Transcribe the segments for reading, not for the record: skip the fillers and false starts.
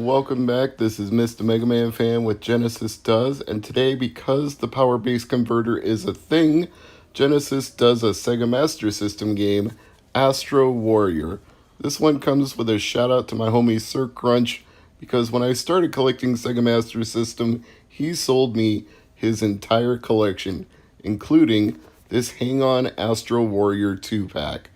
welcome back. This is Mr. MegaManFan with Genesis Does, and today, because the power base converter is a thing, Genesis does a Sega Master System game, Astro Warrior. This one comes with a shout out to my homie Sir Crunch, because when I started collecting Sega Master System, he sold me his entire collection, including this Hang On Astro Warrior 2-pack.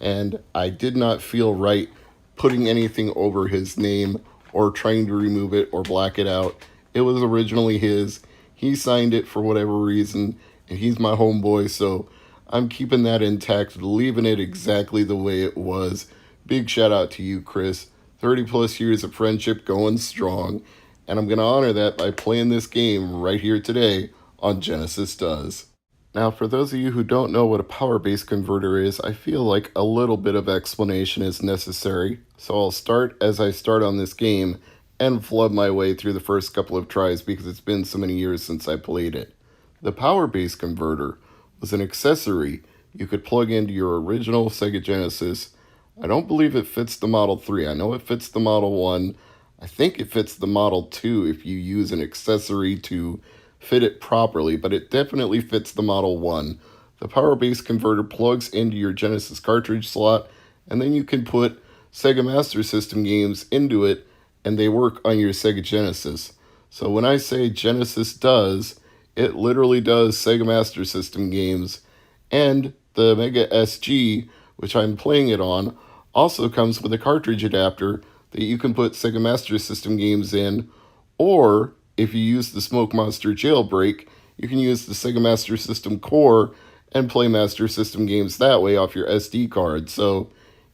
And I did not feel right putting anything over his name or trying to remove it or black it out. It was originally his. He signed it for whatever reason, and he's my homeboy, so I'm keeping that intact, leaving it exactly the way it was. Big shout out to you, Chris. 30 plus years of friendship going strong, and I'm going to honor that by playing this game right here today on Genesis Does. Now, for those of you who don't know what a power base converter is, I feel like a little bit of explanation is necessary. So I'll start as I start on this game and flood my way through the first couple of tries because it's been so many years since I played it. The power base converter was an accessory you could plug into your original Sega Genesis. I don't believe it fits the Model 3. I know it fits the Model 1. I think it fits the Model 2 if you use an accessory to fit it properly, but it definitely fits the Model 1. The power base converter plugs into your Genesis cartridge slot, and then you can put Sega Master System games into it, and they work on your Sega Genesis. So when I say Genesis Does, it literally does Sega Master System games, and the Mega SG, which I'm playing it on, also comes with a cartridge adapter that you can put Sega Master System games in, or if you use the Smoke Monster jailbreak, you can use the Sega Master System core and play Master System games that way off your SD card. So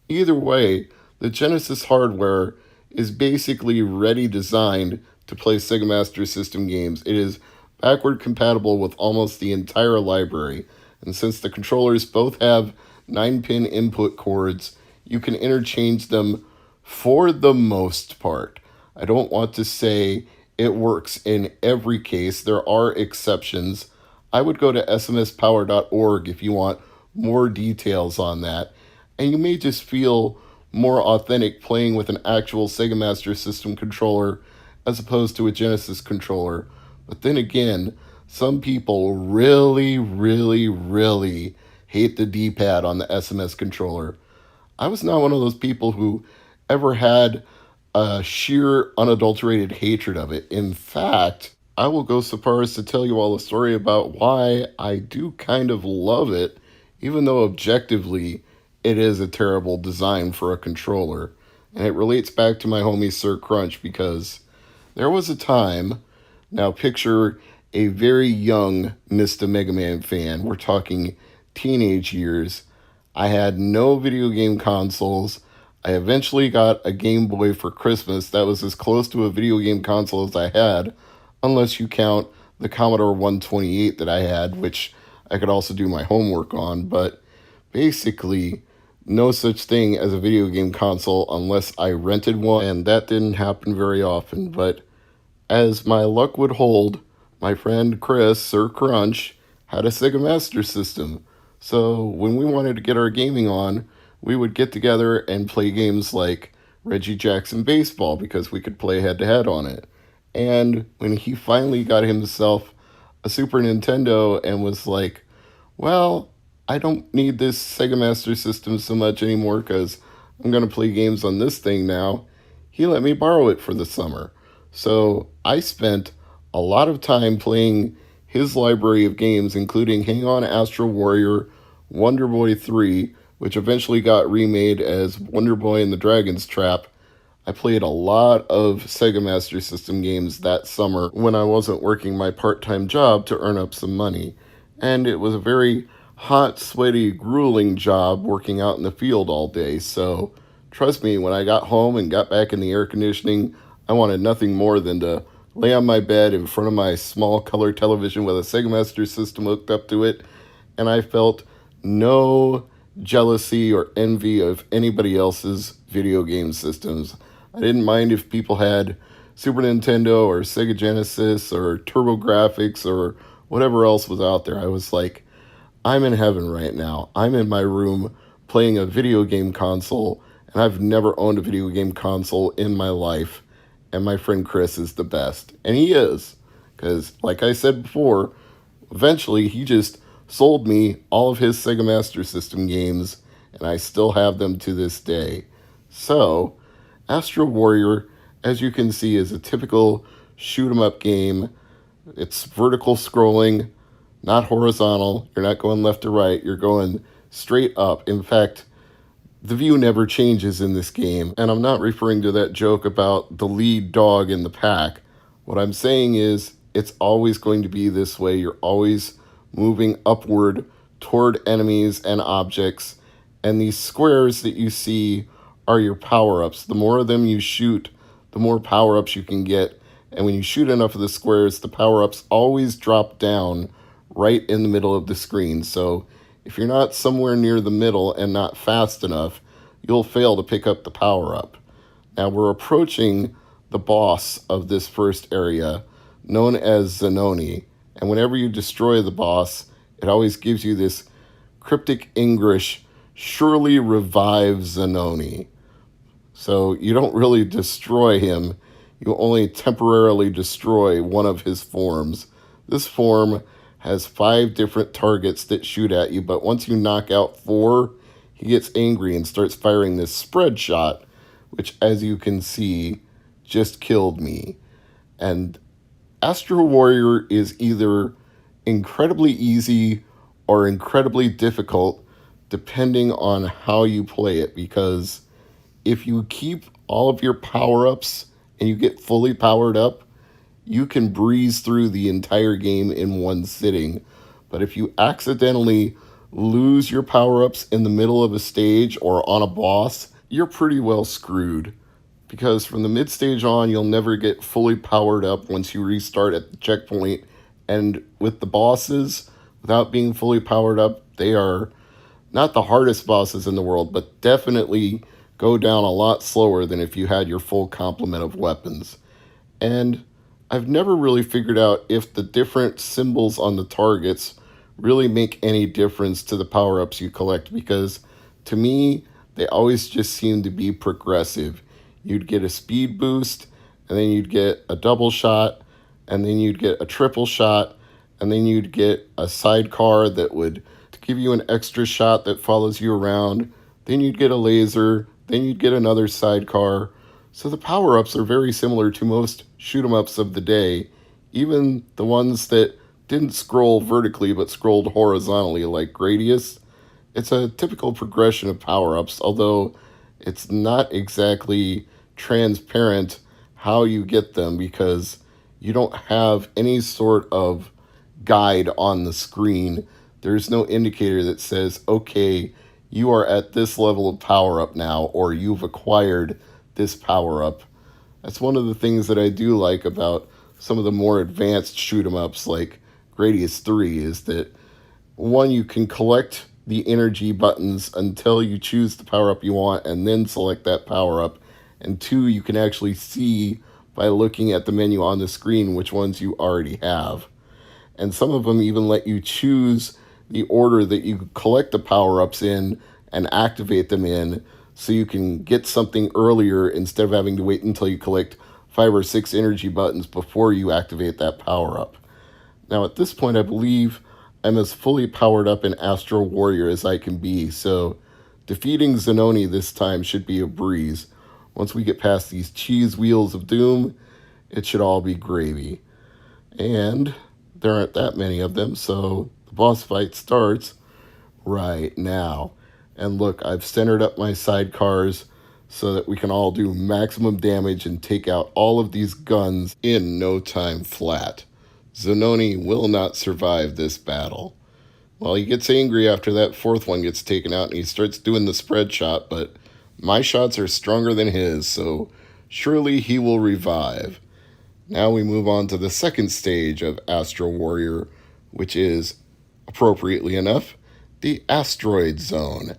either way, the Genesis hardware is basically ready designed to play Sega Master System games. It is backward compatible with almost the entire library. And since the controllers both have 9-pin input cords, you can interchange them for the most part. I don't want to say it works in every case. There are exceptions. I would go to smspower.org if you want more details on that. And you may just feel more authentic playing with an actual Sega Master System controller as opposed to a Genesis controller. But then again, some people really hate the D-pad on the SMS controller. I was not one of those people who ever had a sheer unadulterated hatred of it. In fact, I will go so far as to tell you all a story about why I do kind of love it, even though objectively it is a terrible design for a controller. And it relates back to my homie Sir Crunch, because there was a time, now picture a very young Mr. MegaManFan, we're talking teenage years. I had no video game consoles. I eventually got a Game Boy for Christmas. That was as close to a video game console as I had, unless you count the Commodore 128 that I had, which I could also do my homework on. But basically, no such thing as a video game console unless I rented one, and that didn't happen very often. But as my luck would hold, my friend Chris, Sir Crunch, had a Sega Master System. So when we wanted to get our gaming on, we would get together and play games like Reggie Jackson Baseball because we could play head-to-head on it. And when he finally got himself a Super Nintendo and was like, well, I don't need this Sega Master System so much anymore because I'm going to play games on this thing now, he let me borrow it for the summer. So I spent a lot of time playing his library of games, including Hang On Astro Warrior, Wonder Boy 3, which eventually got remade as Wonder Boy and the Dragon's Trap. I played a lot of Sega Master System games that summer when I wasn't working my part-time job to earn up some money. And it was a very hot, sweaty, grueling job working out in the field all day. So trust me, when I got home and got back in the air conditioning, I wanted nothing more than to lay on my bed in front of my small color television with a Sega Master System hooked up to it. And I felt no jealousy or envy of anybody else's video game systems. I didn't mind if people had Super Nintendo or Sega Genesis or TurboGrafx or whatever else was out there. I was like, I'm in heaven right now. I'm in my room playing a video game console, and I've never owned a video game console in my life. and my friend Chris is the best. And he is. Because, like I said before, eventually he just sold me all of his Sega Master System games, and I still have them to this day. So, Astro Warrior, as you can see, is a typical shoot 'em up game. It's vertical scrolling, not horizontal. You're not going left to right, you're going straight up. In fact, the view never changes in this game, and I'm not referring to that joke about the lead dog in the pack. What I'm saying is, it's always going to be this way. You're always moving upward toward enemies and objects, and these squares that you see are your power-ups. The more of them you shoot, the more power-ups you can get, and when you shoot enough of the squares, the power-ups always drop down right in the middle of the screen. So if you're not somewhere near the middle and not fast enough, you'll fail to pick up the power-up. Now we're approaching the boss of this first area, known as Zanoni, and whenever you destroy the boss, it always gives you this cryptic English, "Surely revive Zanoni." So you don't really destroy him, you only temporarily destroy one of his forms. This form has 5 different targets that shoot at you, but once you knock out 4, he gets angry and starts firing this spread shot, which, as you can see, just killed me. And Astro Warrior is either incredibly easy or incredibly difficult, depending on how you play it, because if you keep all of your power-ups and you get fully powered up, you can breeze through the entire game in one sitting. But if you accidentally lose your power-ups in the middle of a stage or on a boss, you're pretty well screwed. Because from the mid-stage on, you'll never get fully powered up once you restart at the checkpoint. And with the bosses, without being fully powered up, they are not the hardest bosses in the world, but definitely go down a lot slower than if you had your full complement of weapons. And I've never really figured out if the different symbols on the targets really make any difference to the power-ups you collect, because to me, they always just seem to be progressive. You'd get a speed boost, and then you'd get a double shot, and then you'd get a triple shot, and then you'd get a sidecar that would give you an extra shot that follows you around. Then you'd get a laser, then you'd get another sidecar. So the power-ups are very similar to most shoot-em-ups of the day, even the ones that didn't scroll vertically but scrolled horizontally like Gradius. It's a typical progression of power-ups, although it's not exactly transparent how you get them, because you don't have any sort of guide on the screen. There's no indicator that says, okay, you are at this level of power-up now, or you've acquired this power-up. That's one of the things that I do like about some of the more advanced shoot-em-ups like Gradius 3, is that, one, you can collect the energy buttons until you choose the power-up you want and then select that power-up, and 2, you can actually see by looking at the menu on the screen which ones you already have. And some of them even let you choose the order that you collect the power-ups in and activate them in, so you can get something earlier instead of having to wait until you collect 5 or 6 energy buttons before you activate that power-up. Now at this point, I believe I'm as fully powered up in Astro Warrior as I can be, so defeating Zanoni this time should be a breeze. Once we get past these cheese wheels of doom, it should all be gravy. And there aren't that many of them, so the boss fight starts right now. And look, I've centered up my sidecars so that we can all do maximum damage and take out all of these guns in no time flat. Zanoni will not survive this battle. Well, he gets angry after that 4th one gets taken out and he starts doing the spread shot, but my shots are stronger than his, so surely he will revive. Now we move on to the second stage of Astro Warrior, which is, appropriately enough, the Asteroid Zone.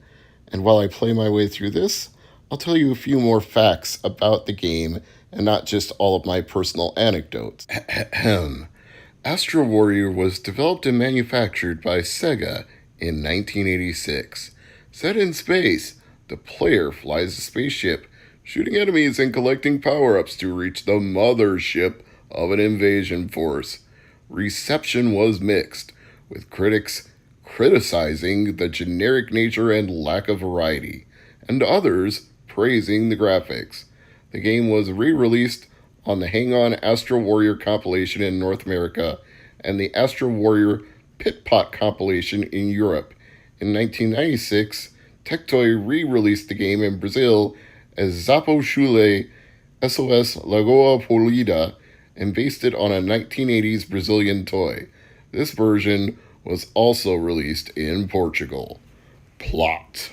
And while I play my way through this, I'll tell you a few more facts about the game and not just all of my personal anecdotes. Astro Warrior was developed and manufactured by Sega in 1986. Set in space, the player flies a spaceship shooting enemies and collecting power-ups to reach the mothership of an invasion force. Reception was mixed, with critics criticizing the generic nature and lack of variety, and others praising the graphics. The game was re-released on the Hang On Astro Warrior compilation in North America and the Astro Warrior Pit Pot compilation in Europe. In 1996, Tectoy re-released the game in Brazil as Zapo Chule SOS Lagoa Polida and based it on a 1980s Brazilian toy. This version was also released in Portugal. Plot: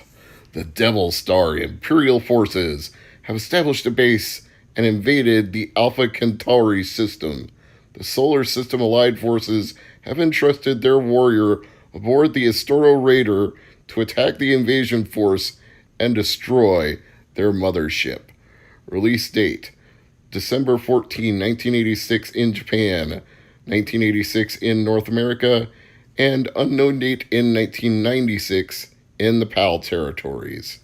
the Devil Star Imperial forces have established a base and invaded the Alpha Centauri system. The Solar System Allied forces have entrusted their warrior aboard the Astoro Raider to attack the invasion force and destroy their mothership. Release date: December 14, 1986 in Japan, 1986 in North America, and unknown date in 1996 in the PAL territories.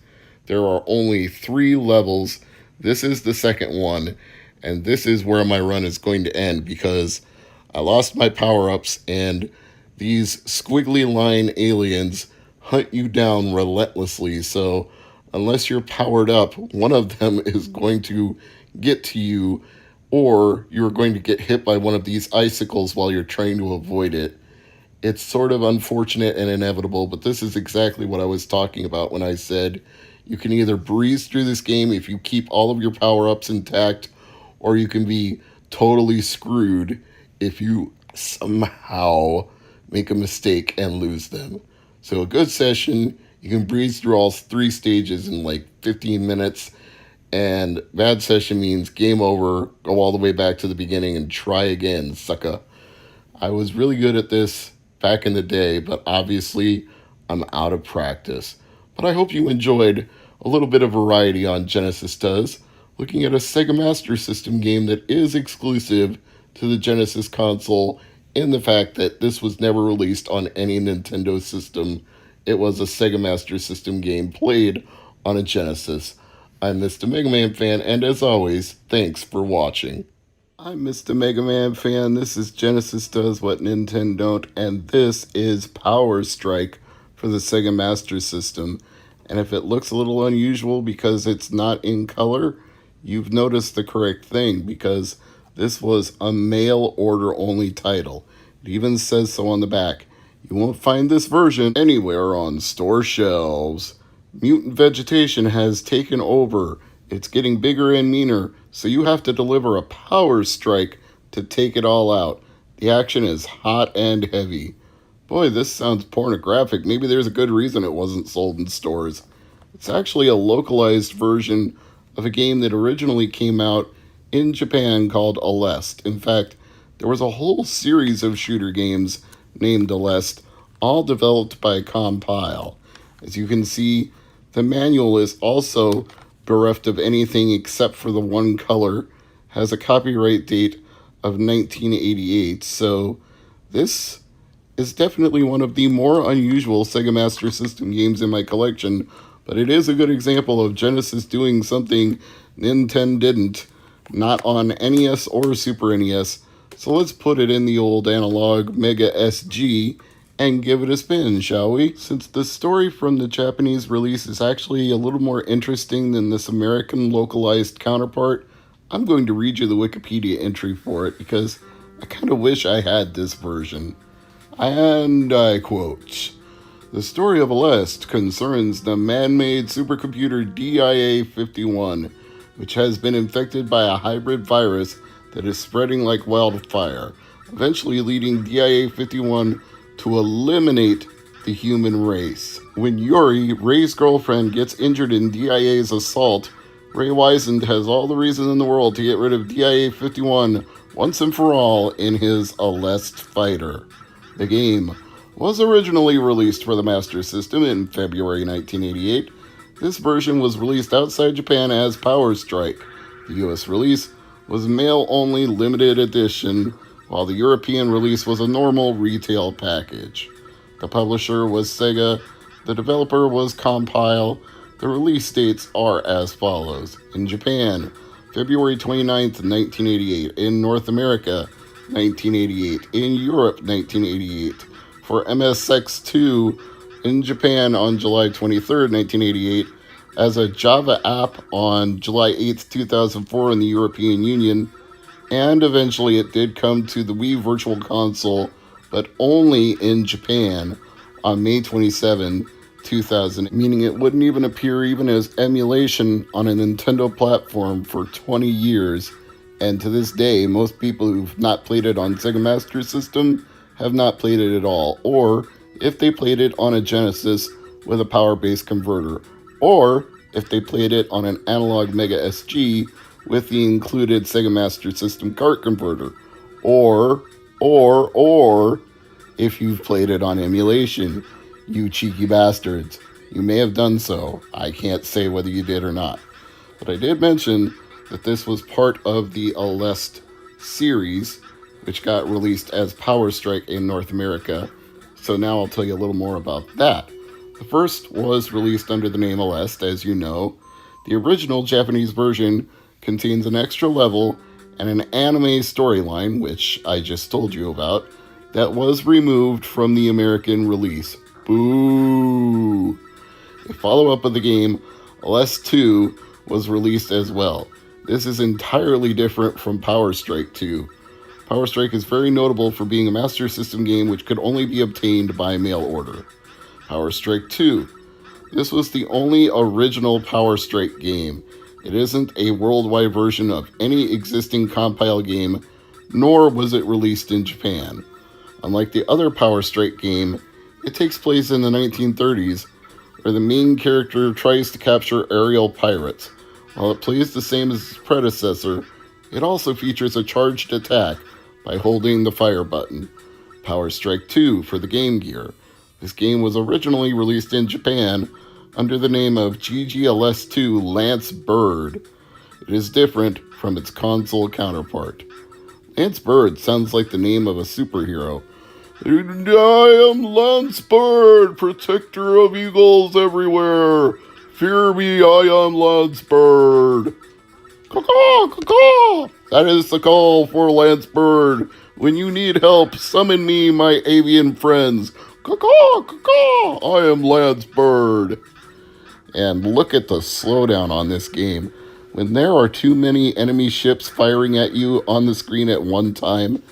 There are only 3 levels. This is the second one, and this is where my run is going to end because I lost my power-ups and these squiggly line aliens hunt you down relentlessly. So unless you're powered up, one of them is going to get to you, or you're going to get hit by one of these icicles while you're trying to avoid it. It's sort of unfortunate and inevitable, but this is exactly what I was talking about when I said you can either breeze through this game if you keep all of your power-ups intact, or you can be totally screwed if you somehow make a mistake and lose them. So a good session, you can breeze through all 3 stages in like 15 minutes, and bad session means game over, go all the way back to the beginning and try again, sucker. I was really good at this back in the day, but obviously I'm out of practice. But I hope you enjoyed a little bit of variety on Genesis Does, looking at a Sega Master System game that is exclusive to the Genesis console in the fact that this was never released on any Nintendo system. It was a Sega Master System game played on a Genesis. I'm Mr. MegaManFan, and as always, thanks for watching. I'm Mr. MegaManFan. This is Genesis Does What Nintendo Don't, and this is Power Strike for the Sega Master System. And if it looks a little unusual because it's not in color, you've noticed the correct thing, because this was a mail order only title. It even says so on the back. You won't find this version anywhere on store shelves. Mutant vegetation has taken over. It's getting bigger and meaner, so you have to deliver a power strike to take it all out. The action is hot and heavy. Boy, this sounds pornographic. Maybe there's a good reason it wasn't sold in stores. It's actually a localized version of a game that originally came out in Japan called Aleste. In fact, there was a whole series of shooter games named Aleste, all developed by Compile. As you can see, the manual is also bereft of anything except for the one color, has a copyright date of 1988, so this is definitely one of the more unusual Sega Master System games in my collection, but it is a good example of Genesis doing something Nintendo didn't, not on NES or Super NES, so let's put it in the old analog Mega SG and give it a spin, shall we? Since the story from the Japanese release is actually a little more interesting than this American localized counterpart, I'm going to read you the Wikipedia entry for it because I kind of wish I had this version. And I quote, "The story of Aleste concerns the man-made supercomputer DIA-51, which has been infected by a hybrid virus that is spreading like wildfire, eventually leading DIA-51 to eliminate the human race. When Yuri, Ray's girlfriend, gets injured in DIA's assault, Ray Wiesand has all the reason in the world to get rid of DIA-51 once and for all in his Aleste fighter." The game was originally released for the Master System in February 1988. This version was released outside Japan as Power Strike. The US release was mail-only limited edition, while the European release was a normal retail package. The publisher was Sega, the developer was Compile, The release dates are as follows. In Japan, February 29th, 1988. In North America, 1988. In Europe, 1988. For MSX2 in Japan on July 23rd, 1988. As a Java app on July 8th, 2004 in the European Union. And eventually it did come to the Wii Virtual Console, but only in Japan on May 27, 2000, meaning it wouldn't even appear even as emulation on a Nintendo platform for 20 years. And to this day, most people who've not played it on Sega Master System have not played it at all, or if they played it on a Genesis with a power-based converter, or if they played it on an analog Mega SG with the included Sega Master System cart converter, or if you've played it on emulation, you cheeky bastards. You may have done so. I can't say whether you did or not. But I did mention that this was part of the Aleste series, which got released as Power Strike in North America. So now I'll tell you a little more about that. The first was released under the name Aleste, as you know. The original Japanese version contains an extra level and an anime storyline, which I just told you about, that was removed from the American release. Boo! A follow-up of the game, Aleste 2, was released as well. This is entirely different from Power Strike 2. Power Strike is very notable for being a Master System game which could only be obtained by mail order. Power Strike 2. This was the only original Power Strike game. It isn't a worldwide version of any existing compile game, nor was it released in Japan. Unlike the other Power Strike game, it takes place in the 1930s, where the main character tries to capture aerial pirates. While it plays the same as its predecessor, it also features a charged attack by holding the fire button. Power Strike 2 for the Game Gear. This game was originally released in Japan under the name of GG 2 Lance Bird. It is different from its console counterpart. Lance Bird sounds like the name of a superhero. I am Lance Bird, protector of eagles everywhere. Fear me, I am Lance Bird. Caw-caw, caw-caw. That is the call for Lance Bird. When you need help, summon me, my avian friends. Caw-caw, caw-caw. I am Lance Bird. And look at the slowdown on this game. When there are too many enemy ships firing at you on the screen at one time,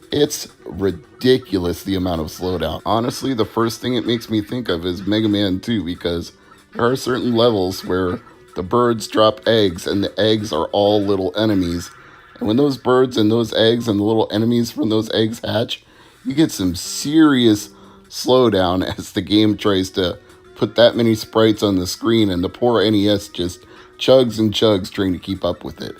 it's ridiculous the amount of slowdown. Honestly, the first thing it makes me think of is Mega Man 2, because there are certain levels where the birds drop eggs and the eggs are all little enemies. And when those birds and those eggs and the little enemies from those eggs hatch, you get some serious slowdown as the game tries to put that many sprites on the screen, and the poor NES just chugs and chugs trying to keep up with it.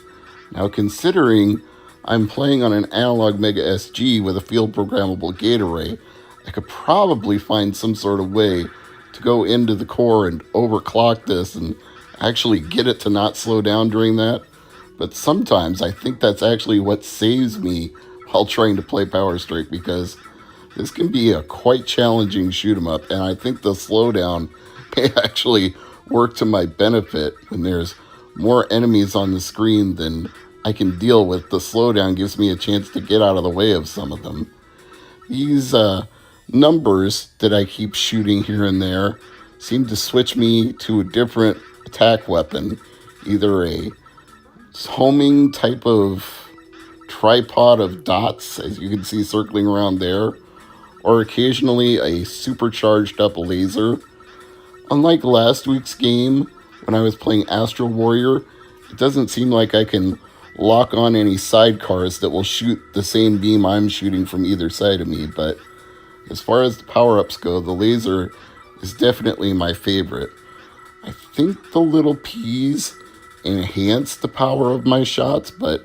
Now, considering I'm playing on an analog Mega SG with a field programmable gate array, I could probably find some sort of way to go into the core and overclock this and actually get it to not slow down during that. But sometimes I think that's actually what saves me while trying to play Power Strike, because this can be a quite challenging shoot 'em up, and I think the slowdown may actually work to my benefit. When there's more enemies on the screen than I can deal with, the slowdown gives me a chance to get out of the way of some of them. These numbers that I keep shooting here and there seem to switch me to a different attack weapon, either a homing type of tripod of dots, as you can see circling around there, or occasionally a supercharged up laser. Unlike last week's game, when I was playing Astro Warrior, it doesn't seem like I can lock on any sidecars that will shoot the same beam I'm shooting from either side of me, but as far as the power-ups go, the laser is definitely my favorite. I think the little peas enhance the power of my shots, but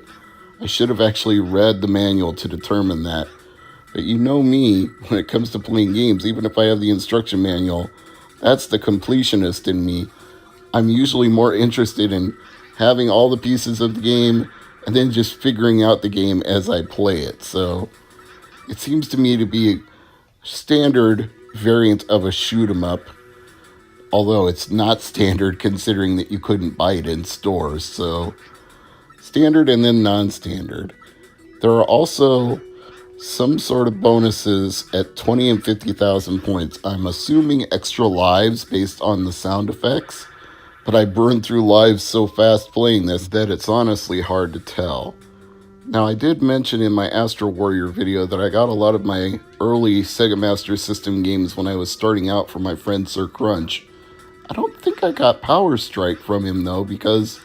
I should have actually read the manual to determine that. But you know me, when it comes to playing games, even if I have the instruction manual, that's the completionist in me. I'm usually more interested in having all the pieces of the game and then just figuring out the game as I play it. So it seems to me to be a standard variant of a shoot 'em up. although it's not standard considering that you couldn't buy it in stores. So standard and then non-standard. There are also some sort of bonuses at 20 and 50,000 points. I'm assuming extra lives based on the sound effects, but I burned through lives so fast playing this that it's honestly hard to tell. Now, I did mention in my Astro Warrior video that I got a lot of my early Sega Master System games when I was starting out from my friend Sir Crunch. I don't think I got Power Strike from him though, because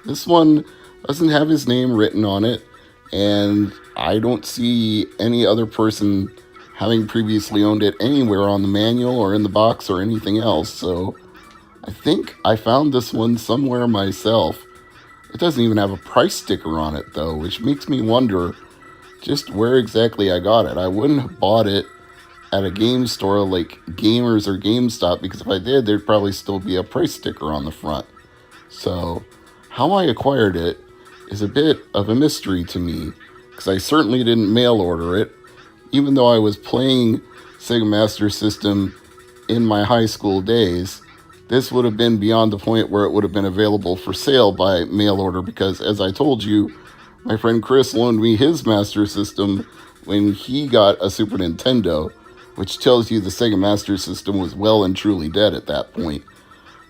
this one doesn't have his name written on it, and I don't see any other person having previously owned it anywhere on the manual or in the box or anything else, so I think I found this one somewhere myself. It doesn't even have a price sticker on it though, which makes me wonder just where exactly I got it. I wouldn't have bought it at a game store like Gamers or GameStop, because if I did, there'd probably still be a price sticker on the front. So how I acquired it is a bit of a mystery to me, because I certainly didn't mail order it, even though I was playing Sega Master System in my high school days. This would have been beyond the point where it would have been available for sale by mail order, because as I told you, my friend Chris loaned me his Master System when he got a Super Nintendo, which tells you the Sega Master System was well and truly dead at that point.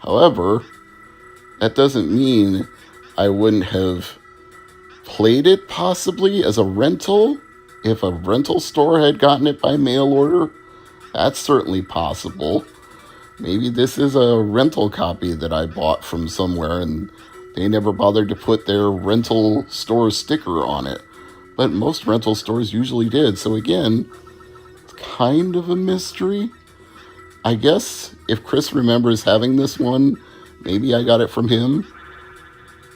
However, that doesn't mean I wouldn't have played it possibly as a rental if a rental store had gotten it by mail order. That's certainly possible. Maybe this is a rental copy that I bought from somewhere and they never bothered to put their rental store sticker on it. But most rental stores usually did. So again, it's kind of a mystery. I guess if Chris remembers having this one, maybe I got it from him.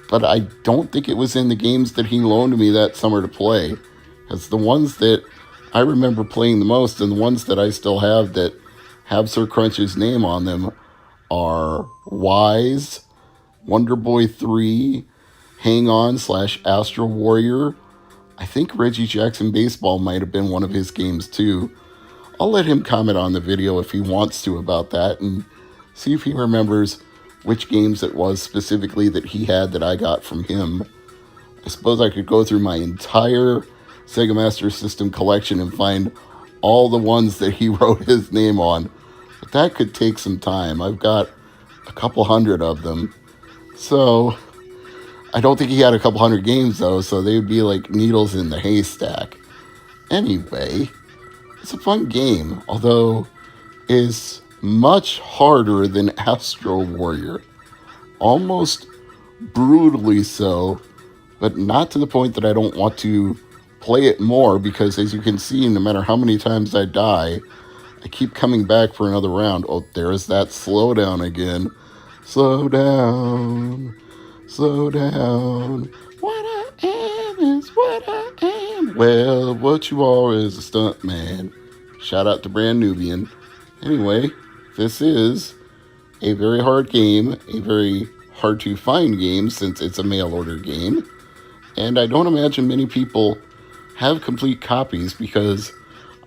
But I don't think it was in the games that he loaned me that summer to play. Because the ones that I remember playing the most and the ones that I still have that have Sir Crunch's name on them are Wise, Wonder Boy 3, Hang On / Astro Warrior. I think Reggie Jackson Baseball might have been one of his games too. I'll let him comment on the video if he wants to about that and see if he remembers which games it was specifically that he had that I got from him. I suppose I could go through my entire Sega Master System collection and find all the ones that he wrote his name on, but that could take some time. I've got a couple hundred of them. So I don't think he had a couple hundred games though, so they would be like needles in the haystack. Anyway, it's a fun game, although it's much harder than Astro Warrior. Almost brutally so, but not to the point that I don't want to play it more, because as you can see, no matter how many times I die, I keep coming back for another round. Oh, there's that slowdown again. Slow down, slow down. What I am is what I am. Well, what you are is a stunt man. Shout out to Brand Nubian. Anyway, this is a very hard game, a very hard to find game since it's a mail order game. And I don't imagine many people have complete copies, because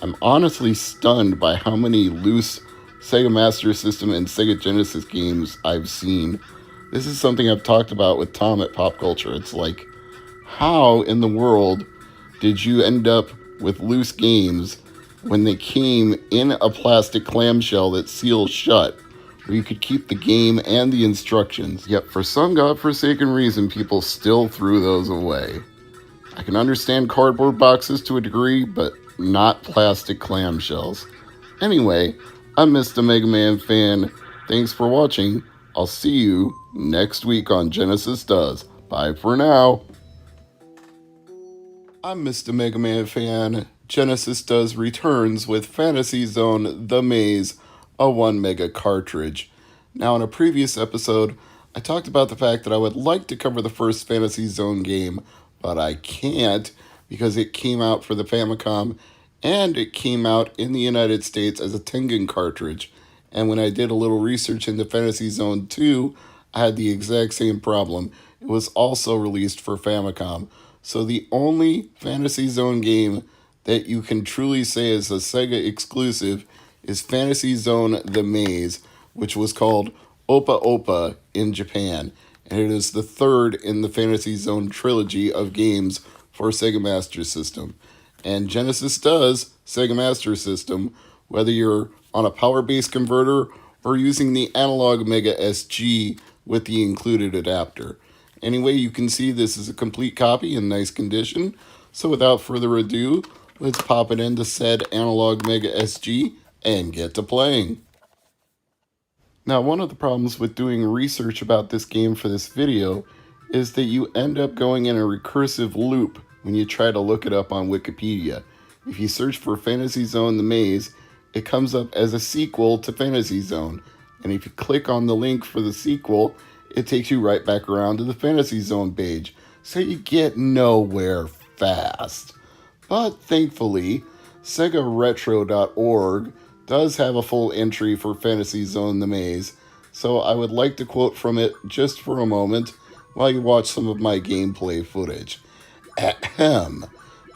I'm honestly stunned by how many loose Sega Master System and Sega Genesis games I've seen. This is something I've talked about with Tom at Pop Culture. It's like, how in the world did you end up with loose games when they came in a plastic clamshell that seals shut, where you could keep the game and the instructions? Yet for some godforsaken reason, people still threw those away. I can understand cardboard boxes to a degree, but not plastic clamshells. Anyway, I'm Mr. MegaManFan. Thanks for watching. I'll see you next week on Genesis Does. Bye for now. I'm Mr. MegaManFan. Genesis Does returns with Fantasy Zone The Maze, a 1 mega cartridge. Now, in a previous episode, I talked about the fact that I would like to cover the first Fantasy Zone game, but I can't because it came out for the Famicom and it came out in the United States as a Tengen cartridge. And when I did a little research into Fantasy Zone 2, I had the exact same problem. It was also released for Famicom. So the only Fantasy Zone game that you can truly say is a Sega exclusive is Fantasy Zone The Maze, which was called Opa Opa in Japan, and it is the third in the Fantasy Zone trilogy of games for Sega Master System. And Genesis does Sega Master System, whether you're on a power base converter or using the analog Mega SG with the included adapter. Anyway, you can see this is a complete copy in nice condition. So without further ado, let's pop it into said analog Mega SG and get to playing. Now, one of the problems with doing research about this game for this video is that you end up going in a recursive loop when you try to look it up on Wikipedia. If you search for Fantasy Zone The Maze, it comes up as a sequel to Fantasy Zone. And if you click on the link for the sequel, it takes you right back around to the Fantasy Zone page. So you get nowhere fast. But thankfully, SegaRetro.org does have a full entry for Fantasy Zone The Maze, so I would like to quote from it just for a moment while you watch some of my gameplay footage. Ahem.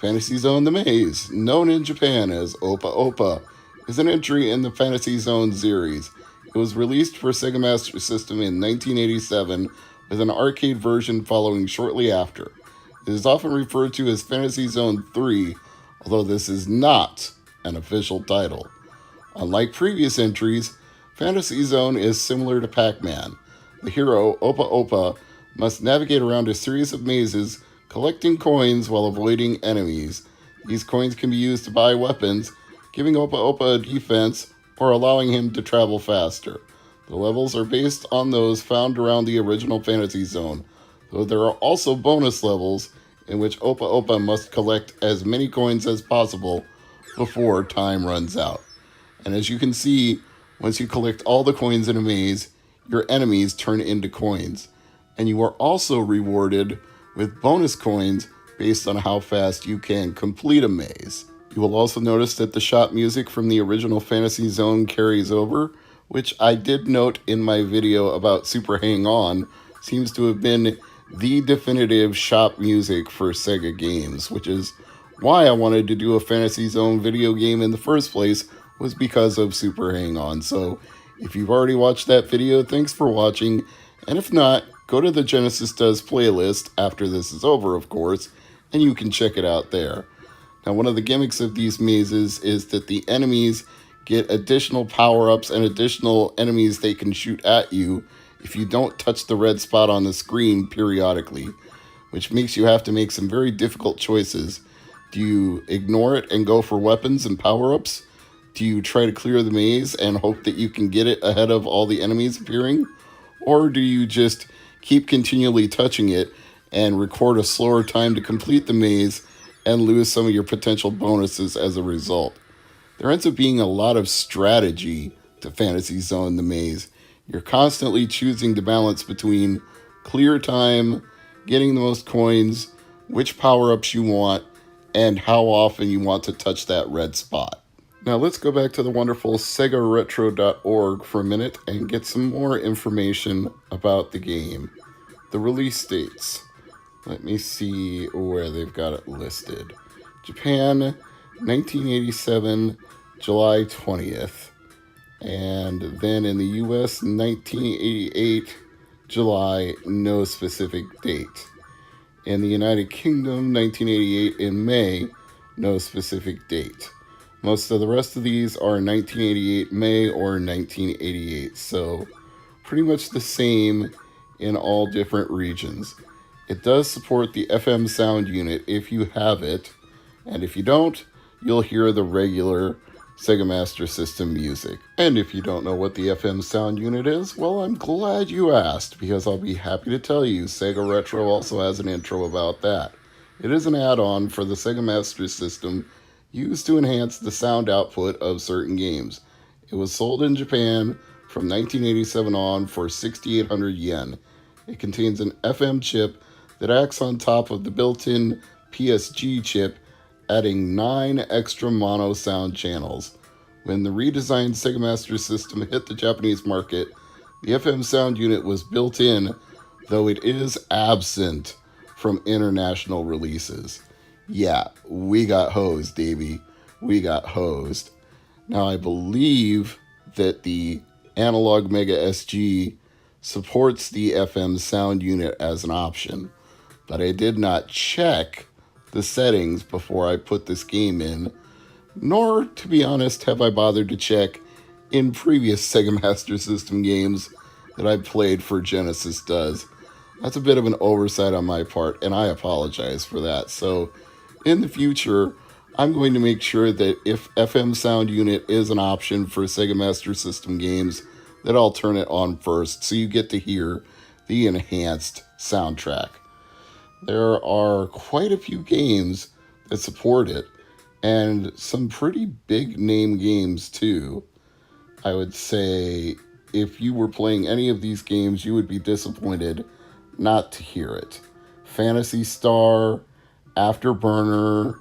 Fantasy Zone The Maze, known in Japan as Opa Opa, is an entry in the Fantasy Zone series. It was released for Sega Master System in 1987, with an arcade version following shortly after. It is often referred to as Fantasy Zone 3, although this is not an official title. Unlike previous entries, Fantasy Zone is similar to Pac-Man. The hero, Opa Opa, must navigate around a series of mazes, collecting coins while avoiding enemies. These coins can be used to buy weapons, giving Opa Opa a defense or allowing him to travel faster. The levels are based on those found around the original Fantasy Zone, though there are also bonus levels in which Opa Opa must collect as many coins as possible before time runs out. And as you can see, once you collect all the coins in a maze, your enemies turn into coins. And you are also rewarded with bonus coins based on how fast you can complete a maze. You will also notice that the shop music from the original Fantasy Zone carries over, which I did note in my video about Super Hang-On seems to have been the definitive shop music for Sega games, which is why I wanted to do a Fantasy Zone video game in the first place, was because of Super Hang-On. So if you've already watched that video, thanks for watching, and if not, go to the Genesis Does playlist after this is over, of course, and you can check it out there. Now, one of the gimmicks of these mazes is that the enemies get additional power-ups and additional enemies they can shoot at you if you don't touch the red spot on the screen periodically, which makes you have to make some very difficult choices. Do you ignore it and go for weapons and power-ups? Do you try to clear the maze and hope that you can get it ahead of all the enemies appearing? Or do you just keep continually touching it and record a slower time to complete the maze and lose some of your potential bonuses as a result? There ends up being a lot of strategy to Fantasy Zone The Maze. You're constantly choosing to balance between clear time, getting the most coins, which power-ups you want, and how often you want to touch that red spot. Now let's go back to the wonderful SegaRetro.org for a minute and get some more information about the game. The release dates. Let me see where they've got it listed. Japan, 1987, July 20th. And then in the US, 1988, July, no specific date. In the United Kingdom, 1988 in May, no specific date. Most of the rest of these are 1988 May or 1988, so pretty much the same in all different regions. It does support the FM sound unit if you have it, and if you don't, you'll hear the regular Sega Master System music. And if you don't know what the FM sound unit is, well, I'm glad you asked, because I'll be happy to tell you Sega Retro also has an intro about that. It is an add-on for the Sega Master System used to enhance the sound output of certain games. It was sold in Japan from 1987 on for 6,800 yen. It contains an FM chip that acts on top of the built-in PSG chip, adding 9 extra mono sound channels. When the redesigned Sega Master System hit the Japanese market, the FM sound unit was built in, though it is absent from international releases. Yeah, we got hosed, Davey. We got hosed. Now, I believe that the Analog Mega SG supports the FM sound unit as an option, but I did not check the settings before I put this game in, nor, to be honest, have I bothered to check in previous Sega Master System games that I've played for Genesis does. That's a bit of an oversight on my part, and I apologize for that. So, in the future, I'm going to make sure that if FM sound unit is an option for Sega Master System games, that I'll turn it on first so you get to hear the enhanced soundtrack. There are quite a few games that support it, and some pretty big name games too. I would say if you were playing any of these games, you would be disappointed not to hear it. Phantasy Star, Afterburner,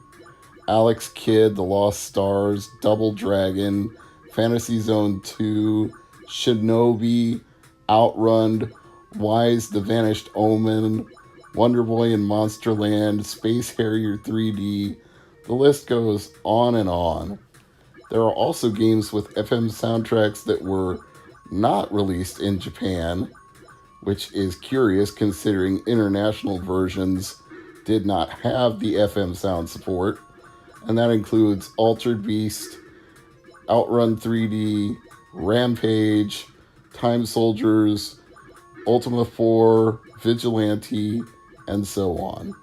Alex Kidd, The Lost Stars, Double Dragon, Fantasy Zone 2, Shinobi, Outrun, Wise the Vanished Omen, Wonder Boy in Monsterland, Space Harrier 3D. The list goes on and on. There are also games with FM soundtracks that were not released in Japan, which is curious considering international versions did not have the FM sound support, and that includes Altered Beast, Outrun 3D, Rampage, Time Soldiers, Ultima 4, Vigilante, and so on.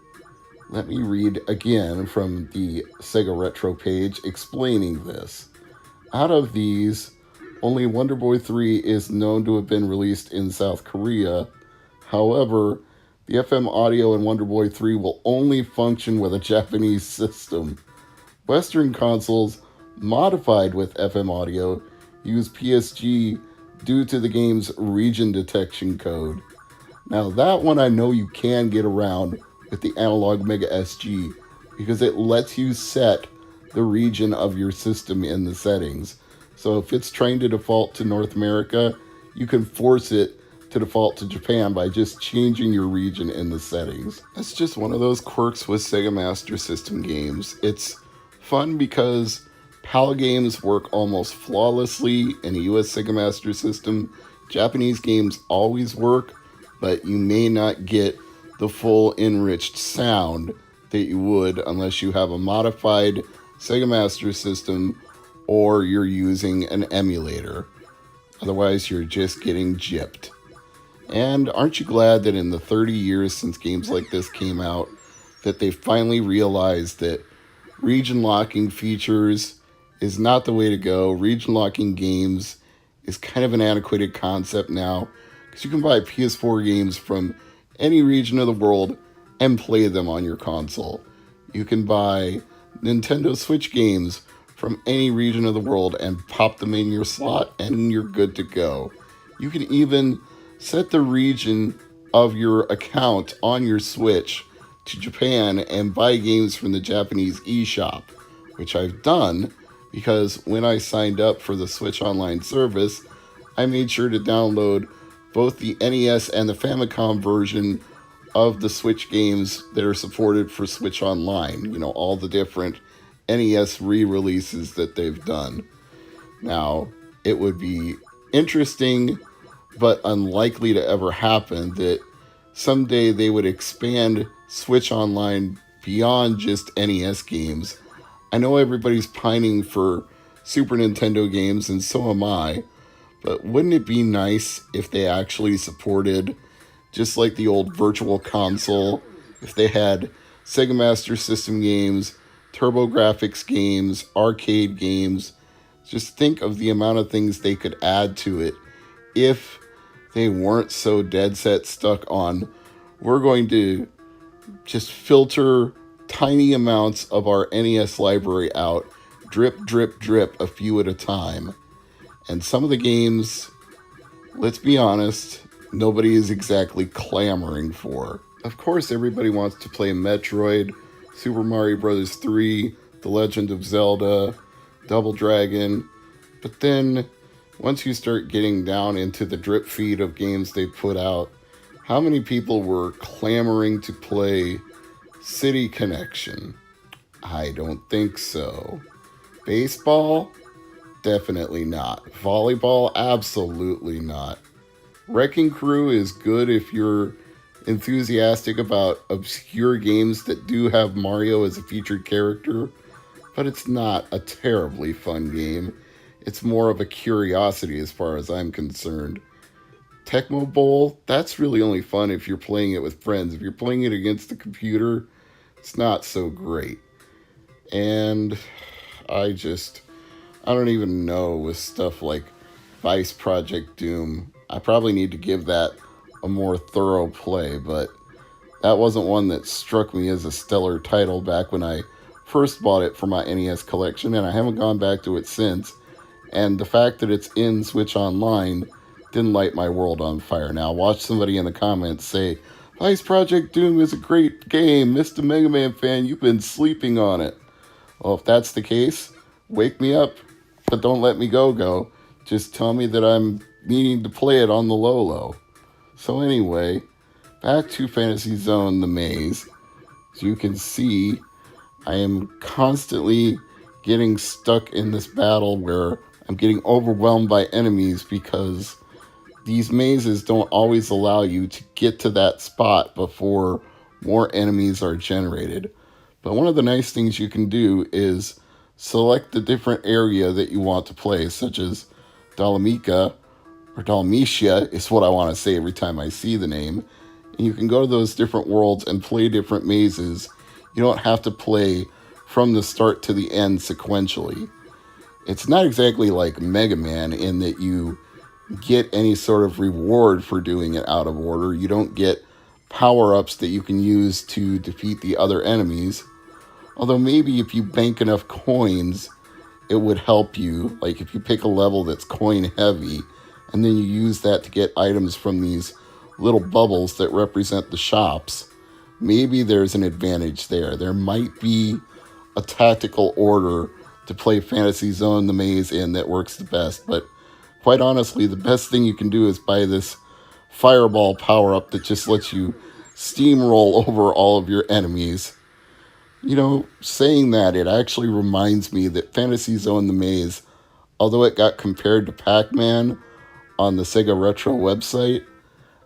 Let me read again from the Sega Retro page explaining this. Out of these, only Wonder Boy 3 is known to have been released in South Korea. However, the FM audio in Wonder Boy 3 will only function with a Japanese system. Western consoles modified with FM audio use PSG due to the game's region detection code. Now that one I know you can get around with the Analog Mega SG because it lets you set the region of your system in the settings. So if it's trying to default to North America, you can force it to default to Japan by just changing your region in the settings. That's just one of those quirks with Sega Master System games. It's fun because PAL games work almost flawlessly in a US Sega Master System. Japanese games always work, but you may not get the full enriched sound that you would unless you have a modified Sega Master System or you're using an emulator. Otherwise, you're just getting gypped. And aren't you glad that in the 30 years since games like this came out, that they finally realized that region locking features is not the way to go. Region locking games is kind of an antiquated concept now, because you can buy PS4 games from any region of the world and play them on your console. You can buy Nintendo Switch games from any region of the world and pop them in your slot and you're good to go. You can even set the region of your account on your Switch to Japan and buy games from the Japanese eShop, which I've done because when I signed up for the Switch Online service, I made sure to download both the NES and the Famicom version of the Switch games that are supported for Switch Online. You know, all the different NES re-releases that they've done. Now, it would be interesting but unlikely to ever happen that someday they would expand Switch Online beyond just NES games. I know everybody's pining for Super Nintendo games, and so am I, but wouldn't it be nice if they actually supported, just like the old Virtual Console, if they had Sega Master System games, TurboGrafx games, arcade games? Just think of the amount of things they could add to it if they weren't so dead set stuck on, we're going to just filter tiny amounts of our NES library out, drip, drip, drip, a few at a time. And some of the games, let's be honest, nobody is exactly clamoring for. Of course, everybody wants to play Metroid, Super Mario Bros. 3, The Legend of Zelda, Double Dragon, but then once you start getting down into the drip feed of games they put out, how many people were clamoring to play City Connection? I don't think so. Baseball? Definitely not. Volleyball? Absolutely not. Wrecking Crew is good if you're enthusiastic about obscure games that do have Mario as a featured character, but it's not a terribly fun game. It's more of a curiosity as far as I'm concerned. Tecmo Bowl, that's really only fun if you're playing it with friends. If you're playing it against the computer, it's not so great. And I just, I don't even know with stuff like Vice Project Doom. I probably need to give that a more thorough play, but that wasn't one that struck me as a stellar title back when I first bought it for my NES collection, and I haven't gone back to it since. And the fact that it's in Switch Online didn't light my world on fire. Now, watch somebody in the comments say, Vice Project Doom is a great game. Mr. Mega Man fan, you've been sleeping on it. Well, if that's the case, wake me up, but don't let me go. Just tell me that I'm needing to play it on the low. So anyway, back to Fantasy Zone, the maze. As you can see, I am constantly getting stuck in this battle where I'm getting overwhelmed by enemies because these mazes don't always allow you to get to that spot before more enemies are generated. But one of the nice things you can do is select the different area that you want to play, such as Dalamica, or Dalmatia is what I want to say every time I see the name. And you can go to those different worlds and play different mazes. You don't have to play from the start to the end sequentially. It's not exactly like Mega Man in that you get any sort of reward for doing it out of order. You don't get power-ups that you can use to defeat the other enemies. Although maybe if you bank enough coins, it would help you. Like if you pick a level that's coin heavy, and then you use that to get items from these little bubbles that represent the shops, maybe there's an advantage there. There might be a tactical order to play Fantasy Zone the Maze in that works the best, but quite honestly, the best thing you can do is buy this fireball power-up that just lets you steamroll over all of your enemies. You know, saying that, it actually reminds me that Fantasy Zone the Maze, although it got compared to Pac-Man on the Sega Retro website,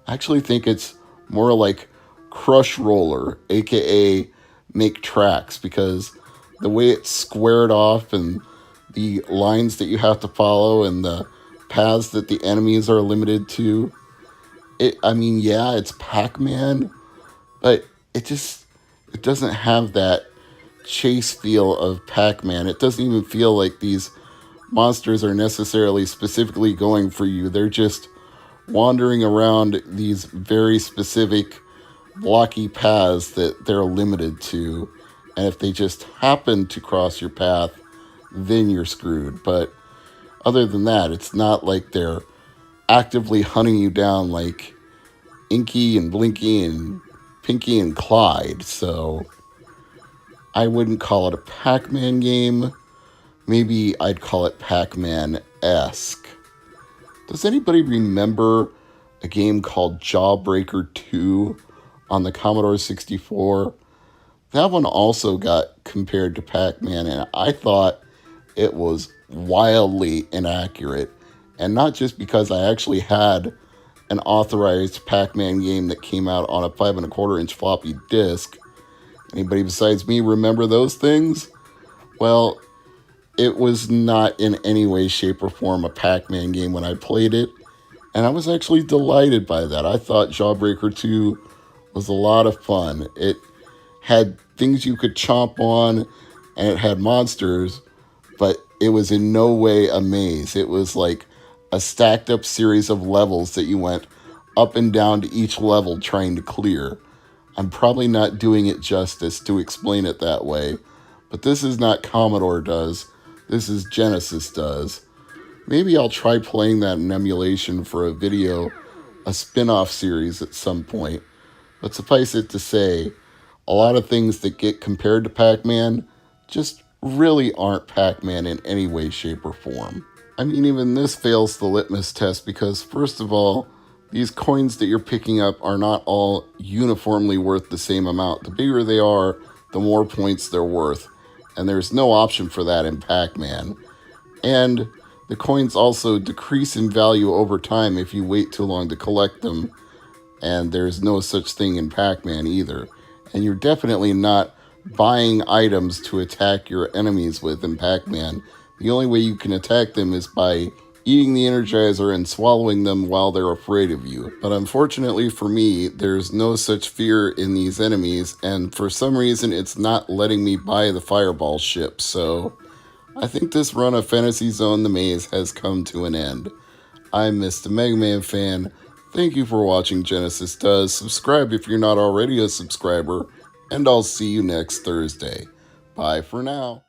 I actually think it's more like Crush Roller, aka Make Tracks, because the way it's squared off and the lines that you have to follow and the paths that the enemies are limited to, it's Pac-Man, but it doesn't have that chase feel of Pac-Man. It doesn't even feel like these monsters are necessarily specifically going for you. They're just wandering around these very specific blocky paths that they're limited to. And if they just happen to cross your path, then you're screwed. But other than that, it's not like they're actively hunting you down like Inky and Blinky and Pinky and Clyde. So I wouldn't call it a Pac-Man game. Maybe I'd call it Pac-Man-esque. Does anybody remember a game called Jawbreaker 2 on the Commodore 64? That one also got compared to Pac-Man, and I thought it was wildly inaccurate. And not just because I actually had an authorized Pac-Man game that came out on a 5 1/4 inch floppy disk. Anybody besides me remember those things? Well, it was not in any way, shape, or form a Pac-Man game when I played it, and I was actually delighted by that. I thought Jawbreaker 2 was a lot of fun. It had things you could chomp on, and it had monsters, but it was in no way a maze. It was like a stacked up series of levels that you went up and down to each level trying to clear. I'm probably not doing it justice to explain it that way, but this is not Commodore does. This is Genesis does. Maybe I'll try playing that in emulation for a video, a spin-off series at some point. But suffice it to say, a lot of things that get compared to Pac-Man just really aren't Pac-Man in any way, shape, or form. I mean, even this fails the litmus test because, first of all, these coins that you're picking up are not all uniformly worth the same amount. The bigger they are, the more points they're worth. And there's no option for that in Pac-Man. And The coins also decrease in value over time if you wait too long to collect them, and there's no such thing in Pac-Man either. And you're definitely not buying items to attack your enemies with in Pac-Man. The only way you can attack them is by eating the Energizer and swallowing them while they're afraid of you. But unfortunately for me, there's no such fear in these enemies, and for some reason it's not letting me buy the Fireball ship, so I think this run of Fantasy Zone the Maze has come to an end. I'm Mr. MegaManFan. Thank you for watching Genesis Does. Subscribe if you're not already a subscriber, and I'll see you next Thursday. Bye for now.